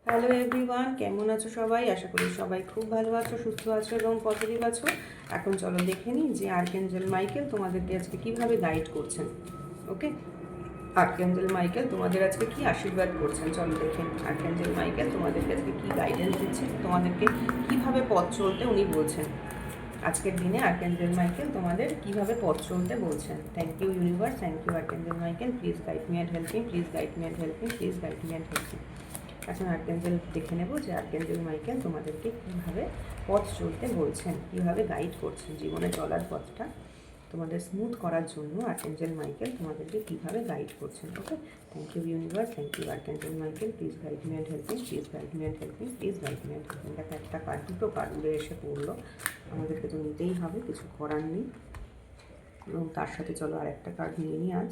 Hello everyone, কেমন আছো সবাই? আশা করি সবাই খুব ভালো আছো, সুস্থ আছো এবং পজিটিভ আছো। এখন চলো দেখে নিই যে আর্কেঞ্জেল মাইকেল তোমাদেরকে আজকে কিভাবে গাইড করছেন। ওকে, আর্কেঞ্জেল মাইকেল তোমাদের আজকে কি আশীর্বাদ করছেন চলো দেখে নিই। আর্কেঞ্জেল মাইকেল তোমাদেরকে আজকে কি গাইডেন্স দিচ্ছেন, তোমাদেরকে কিভাবে পথ চলতে উনি বলছেন। আজকের দিনে আর্কেঞ্জেল মাইকেল তোমাদের কিভাবে পথ চলতে বলছেন। Thank you universe, thank you archangel Michael, please guide me and help me, please guide me and help me, please guide me and help me. এখন আর্কেঞ্জেল দেখে নেব যে আর্কেঞ্জেল মাইকেল তোমাদেরকে কীভাবে পথ চলতে বলছেন, কীভাবে গাইড করছেন, জীবনে চলার পথটা তোমাদের স্মুথ করার জন্য আর্কেঞ্জেল মাইকেল তোমাদেরকে কীভাবে গাইড করছেন। Okay, thank you universe, thank you archangel Michael, please guide me and help me, please guide me and help me, please guide me and help me. দেখো একটা কার্ড, দুটো card উড়ে এসে পড়লো, আমাদেরকে তো নিতেই হবে, কিছু করার নেই। এবং তার সাথে চলো আর একটা কার্ড নিয়ে নিই আজ।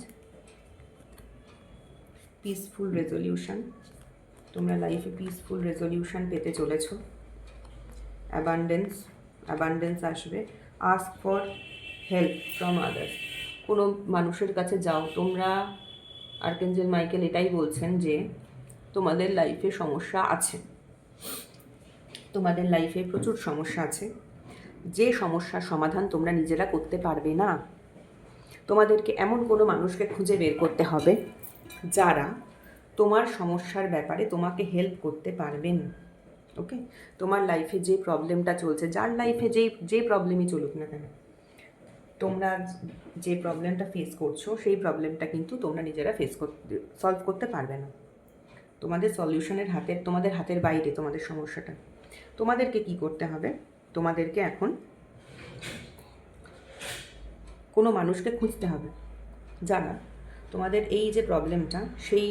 পিসফুল রেজলিউশন, তোমরা লাইফে পিসফুল রেজলিউশন পেতে চলেছ। অ্যাবান্ডেন্স আসবে। Ask for help from others, কোনো মানুষের কাছে যাও তোমরা। আর্কেঞ্জেল মাইকেল এটাই বলছেন যে তোমাদের লাইফে সমস্যা আছে, তোমাদের লাইফে প্রচুর সমস্যা আছে, যে সমস্যার সমাধান তোমরা নিজেরা করতে পারবে না। তোমাদেরকে এমন কোনো মানুষকে খুঁজে বের করতে হবে যারা তোমার সমস্যার ব্যাপারে তোমাকে হেল্প করতে পারবেন। ওকে, তোমার লাইফে যে প্রবলেমটা চলছে, যার লাইফে যে প্রবলেমই চলুক না কেন, তোমরা যে প্রবলেমটা ফেস করছো সেই প্রবলেমটা কিন্তু তোমরা নিজেরা সলভ করতে পারবে না। তোমাদের সলিউশনের তোমাদের হাতের বাইরে তোমাদের সমস্যাটা। তোমাদেরকে কি করতে হবে? তোমাদেরকে এখন কোনো মানুষকে খুঁজতে হবে যারা তোমাদের এই যে প্রবলেমটা সেই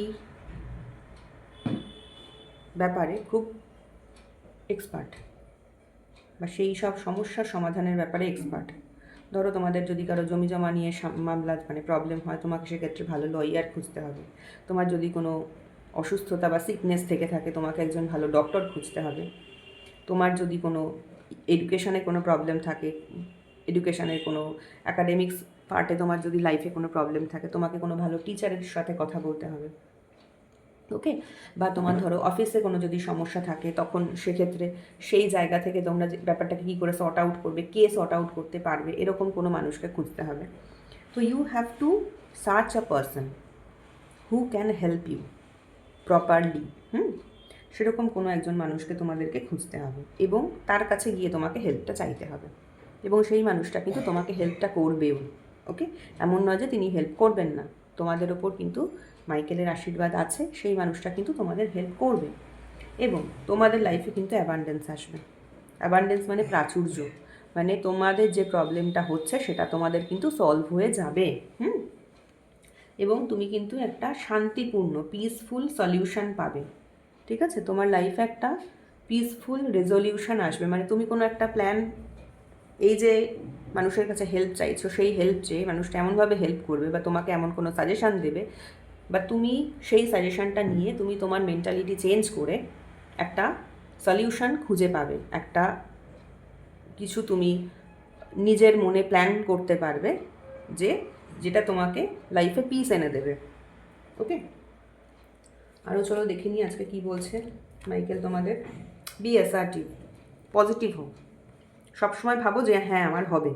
ব্যাপারে খুব এক্সপার্ট, বা সেই সব সমস্যার সমাধানের ব্যাপারে এক্সপার্ট। ধরো তোমাদের যদি কারো জমি জমা নিয়ে মামলা প্রবলেম হয়, তোমাকে সেক্ষেত্রে ভালো লয়ার খুঁজতে হবে। তোমার যদি কোনো অসুস্থতা বা সিকনেস থেকে থাকে, তোমাকে একজন ভালো ডক্টর খুঁজতে হবে। তোমার যদি কোনো এডুকেশনে কোনো প্রবলেম থাকে, এডুকেশনের কোনো অ্যাকাডেমিক্স পার্টে তোমার যদি লাইফে কোনো প্রবলেম থাকে, তোমাকে কোনো ভালো টিচারের সাথে কথা বলতে হবে। ওকে, বা তোমার ধরো অফিসে কোনো যদি সমস্যা থাকে, তখন সেক্ষেত্রে সেই জায়গা থেকে তোমরা ব্যাপারটাকে কী করে সর্ট আউট করবে, কে সর্ট আউট করতে পারবে, এরকম কোনো মানুষকে খুঁজতে হবে। তো you have to search a person who can help you properly. সেরকম কোনো একজন মানুষকে তোমাদেরকে খুঁজতে হবে এবং তার কাছে গিয়ে তোমাকে হেল্পটা চাইতে হবে, এবং সেই মানুষটা কিন্তু তোমাকে হেল্পটা করবেও। ওকে, এমন নয় যে তিনি হেল্প করবেন না, তোমাদের ওপর কিন্তু মাইকেলের আশীর্বাদ আছে, সেই মানুষটা কিন্তু তোমাদের হেল্প করবে। এবং তোমাদের লাইফে কিন্তু অ্যাবান্ডেন্স আসবে। অ্যাবান্ডেন্স মানে প্রাচুর্য, মানে তোমাদের যে প্রবলেমটা হচ্ছে সেটা তোমাদের কিন্তু সলভ হয়ে যাবে। এবং তুমি কিন্তু একটা শান্তিপূর্ণ পিসফুল সলিউশন পাবে। ঠিক আছে, তোমার লাইফে একটা পিসফুল রেজলিউশন আসবে। মানে তুমি কোনো একটা প্ল্যান, এই যে মানুষের কাছে হেল্প চাইছো, সেই হেল্প চেয়ে মানুষটা এমনভাবে হেল্প করবে বা তোমাকে এমন কোনো সাজেশান দেবে, বা তুমি সেই সাজেশানটা নিয়ে তুমি তোমার মেন্টালিটি চেঞ্জ করে একটা সলিউশন খুঁজে পাবে, একটা কিছু তুমি নিজের মনে প্ল্যান করতে পারবে যেটা তোমাকে লাইফে পিস এনে দেবে। ওকে, আরও চলো দেখে নিই আজকে কী বলছে মাইকেল তোমাদের। বি অ্যাসার্টিভ, পজিটিভ হোক। সবসময় ভাবো যে হ্যাঁ আমার হবে,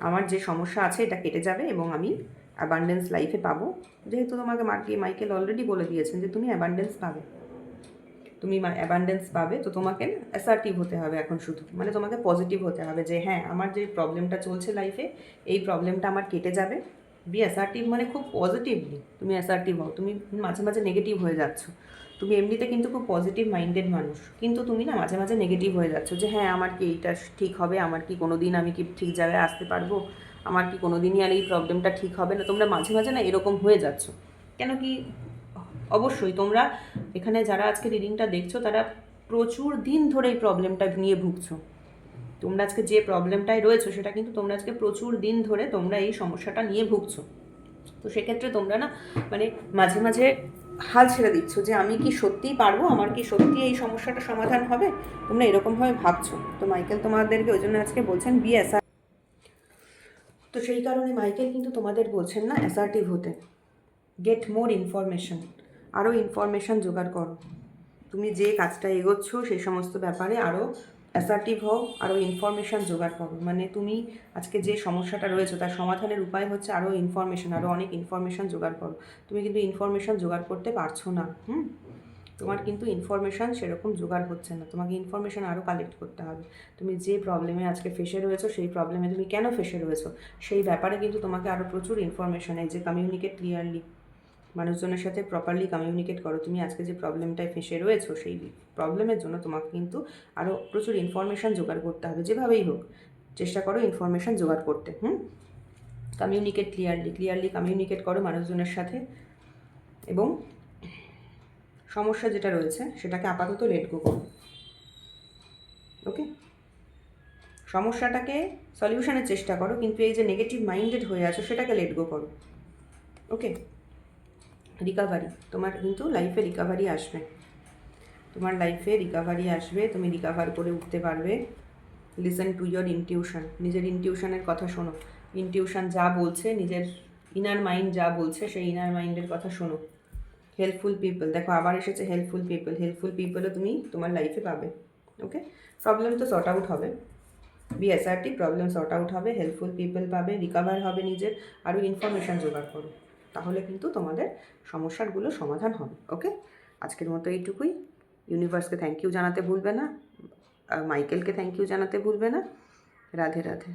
আমার যে সমস্যা আছে এটা কেটে যাবে এবং আমি অ্যাবান্ডেন্স লাইফে পাবো। যেহেতু তোমাকে মাইকেল অলরেডি বলে দিয়েছেন যে তুমি অ্যাবান্ডেন্স পাবে, তুমি অ্যাবান্ডেন্স পাবে। তো তোমাকে অ্যাসার্টিভ হতে হবে এখন শুধু, মানে তোমাকে পজিটিভ হতে হবে যে হ্যাঁ আমার যে প্রবলেমটা চলছে লাইফে, এই প্রবলেমটা আমার কেটে যাবে। বি অ্যাসার্টিভ মানে খুব পজিটিভলি তুমি অ্যাসার্টিভ হও। তুমি মাঝে মাঝে নেগেটিভ হয়ে যাচ্ছ, তুমি এমনিতে কিন্তু খুব পজিটিভ মাইন্ডেড মানুষ, কিন্তু তুমি না মাঝে মাঝে নেগেটিভ হয়ে যাচ্ছ যে হ্যাঁ আমার কি এইটা ঠিক হবে, আমার কি কোনো দিন আমি কি ঠিক জায়গায় আসতে পারবো, আমার কি কোনো দিনই আর এই প্রবলেমটা ঠিক হবে না। তোমরা মাঝে মাঝে না এরকম হয়ে যাচ্ছ। কেন কি? অবশ্যই তোমরা এখানে যারা আজকে রিডিংটা দেখছো তারা প্রচুর দিন ধরে এই প্রবলেমটা নিয়ে ভুগছো। তোমরা আজকে যে প্রবলেমটায় রয়েছো সেটা কিন্তু তোমরা আজকে প্রচুর দিন ধরে তোমরা এই সমস্যাটা নিয়ে ভুগছো। তো সেক্ষেত্রে তোমরা না মানে মাঝে মাঝে হাল ছেড়ে দিচ্ছ যে আমি কি সত্যিই পারবো, আমার কি সত্যি এই সমস্যাটা সমাধান হবে, তোমরা এরকমভাবে ভাবছো। তো মাইকেল তোমাদেরকে ওই জন্য আজকে বলছেন বি অ্যাসার্টিভ। তো সেই কারণে মাইকেল কিন্তু তোমাদের বলছেন না অ্যাসার্টিভ হতে। গেট মোর ইনফরমেশন, আরও ইনফরমেশান জোগাড় করো। তুমি যে কাজটা এগোচ্ছ সেই সমস্ত ব্যাপারে আরও অ্যাসার্টিভ হও, আরও ইনফরমেশান জোগাড় করো। মানে তুমি আজকে যে সমস্যাটা রয়েছে তার সমাধানের উপায় হচ্ছে আরও ইনফরমেশান, আরও অনেক ইনফরমেশান জোগাড় করো। তুমি কিন্তু ইনফরমেশান জোগাড় করতে পারছো না। তোমার কিন্তু ইনফরমেশান সেরকম জোগাড় হচ্ছে না, তোমাকে ইনফরমেশান আরও কালেক্ট করতে হবে। তুমি যে প্রবলেমে আজকে ফেসে রয়েছো, সেই প্রবলেমে তুমি কেন ফেসে রয়েছো সেই ব্যাপারে কিন্তু তোমাকে আরও প্রচুর ইনফরমেশান, এই যে কমিউনিকেট ক্লিয়ারলি, মানুষজনের সাথে প্রপারলি কমিউনিকেট করো। তুমি আজকে যে প্রবলেমটায় ফেসে রয়েছো সেই প্রবলেমের জন্য তোমাকে কিন্তু আরও প্রচুর ইনফরমেশান জোগাড় করতে হবে। যেভাবেই হোক চেষ্টা করো ইনফরমেশান জোগাড় করতে। কমিউনিকেট ক্লিয়ারলি কমিউনিকেট করো মানুষজনের সাথে, এবং সমস্যা যেটা রয়েছে সেটাকে আপাতত লেট গো করো। ওকে, সমস্যাটাকে সলিউশনের চেষ্টা করো, কিন্তু এই যে নেগেটিভ মাইন্ডেড হয়ে আছো সেটাকে লেট গো করো। ওকে, রিকাভারি, তোমার কিন্তু লাইফে রিকাভারি আসবে, তোমার লাইফে রিকাভারি আসবে, তুমি রিকাভার করে উঠতে পারবে। লিসেন টু ইয়োর ইনটিউশন, নিজের ইনটিউশনের কথা শোনো। ইনটিউশন যা বলছে, নিজের ইনার মাইন্ড যা বলছে সেই ইনার মাইন্ডের কথা শোনো। হেল্পফুল পিপল, দেখো আবার এসেছে হেল্পফুল পিপল, হেল্পফুল পিপলও তুমি তোমার লাইফে পাবে। ওকে, প্রবলেম তো সর্ট আউট হবে, B assertive, problem sort out হবে, হেল্পফুল পিপল পাবে, রিকাভার হবে নিজের, আরও ইনফরমেশান জোগাড় করো, তাহলে কিন্তু তোমাদের সমস্যাগুলো সমাধান হবে। ওকে, আজকের মতো এইটুকুই। ইউনিভার্সকে থ্যাংক ইউ জানাতে ভুলবে না, মাইকেলকে থ্যাংক ইউ জানাতে ভুলবে না। রাধে রাধে।